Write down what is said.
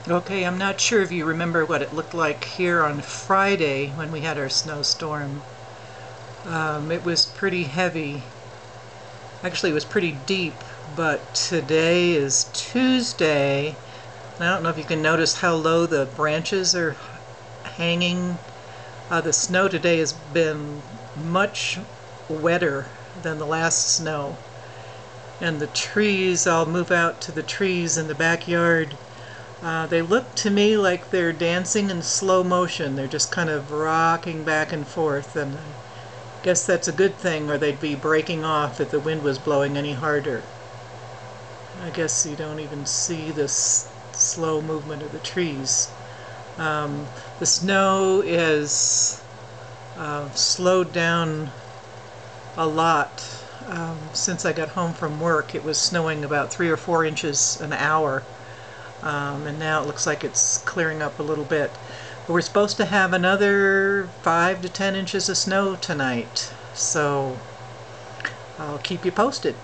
Okay, I'm not sure if you remember what it looked like here on Friday when we had our snowstorm. It was pretty heavy. Actually, it was pretty deep, but today is Tuesday. I don't know if you can notice how low the branches are hanging. The snow today has been much wetter than the last snow. And the trees, I'll move out to the trees in the backyard. They look to me like they're dancing in slow motion. They're just kind of rocking back and forth, and I guess that's a good thing, or they'd be breaking off if the wind was blowing any harder. I guess you don't even see this slow movement of the trees. The snow is slowed down a lot. Since I got home from work, it was snowing about 3 or 4 inches an hour. And now it looks like it's clearing up a little bit. But we're supposed to have another 5 to 10 inches of snow tonight, so I'll keep you posted.